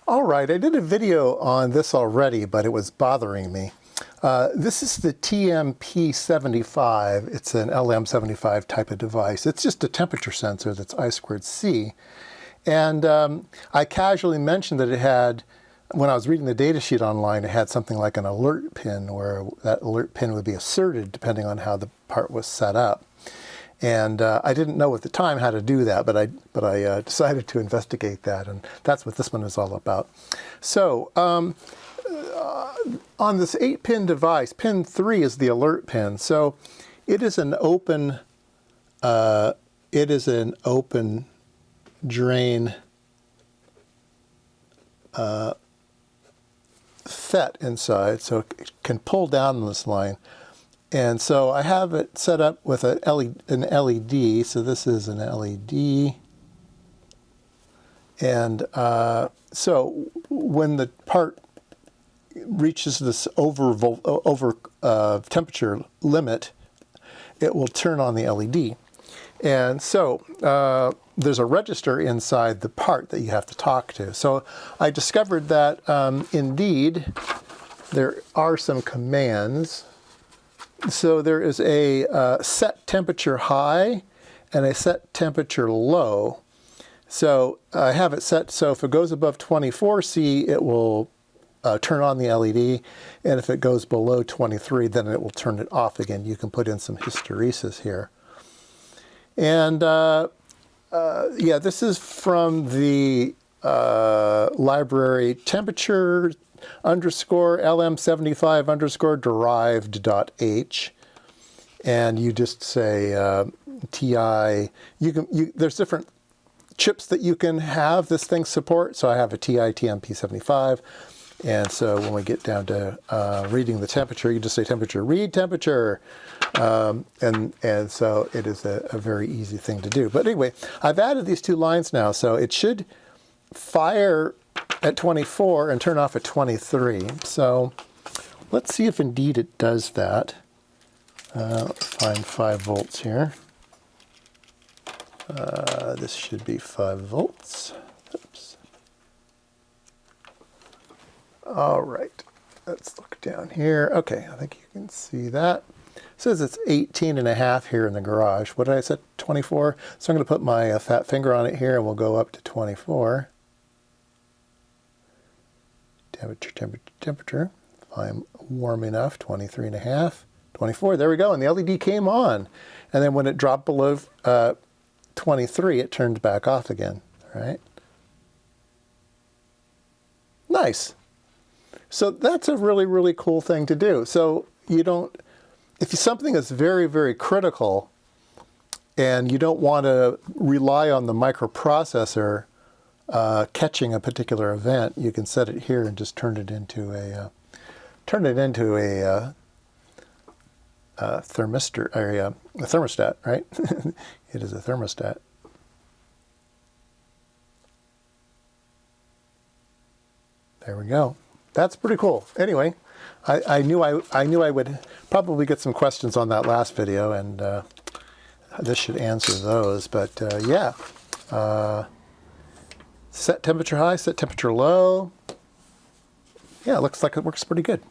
All right, I did a video on this already, but it was bothering me. This is the TMP75. It's an LM75 type of device. It's just a temperature sensor that's I²C. And I casually mentioned that it had, when I was reading the datasheet online, it had something like an alert pin where that alert pin would be asserted depending on how the part was set up. And I didn't know at the time how to do that, but I decided to investigate that, and that's what this one is all about. So on this 8-pin device, pin 3 is the alert pin. So it is an open drain FET inside, so it can pull down on this line. And so I have it set up with an LED. So this is an LED. And so when the part reaches this over temperature limit, it will turn on the LED. And so there's a register inside the part that you have to talk to. So I discovered that indeed there are some commands. So there is a set temperature high and a set temperature low. So I have it set so if it goes above 24°C, it will turn on the LED, and if it goes below 23, then it will turn it off again. You can put in some hysteresis here. And yeah, this is from the library temperature _LM75 derived.h, and you just say TI. There's different chips that you can have this thing support. So I have a TI TMP75, and so when we get down to reading the temperature, you just say temperature, read temperature, and so it is a very easy thing to do. But anyway, I've added these two lines now, so it should fire at 24 and turn off at 23. So let's see if indeed it does that. Find 5 volts here. This should be 5 volts. Oops. All right, let's look down here. Okay, I think you can see that. It says it's 18.5 here in the garage. What did I set? 24. So I'm going to put my fat finger on it here, and we'll go up to 24. Temperature. If I'm warm enough, 23.5, 24. There we go, and the LED came on. And then when it dropped below 23, it turned back off again. All right. Nice. So that's a really, really cool thing to do. So you don't, if something is very, very critical and you don't want to rely on the microprocessor catching a particular event, you can set it here and just turn it into a thermistor, or a thermostat, right? It is a thermostat. There we go. That's pretty cool. Anyway, I knew I would probably get some questions on that last video, and this should answer those. But yeah, set temperature high, set temperature low. Yeah, it looks like it works pretty good.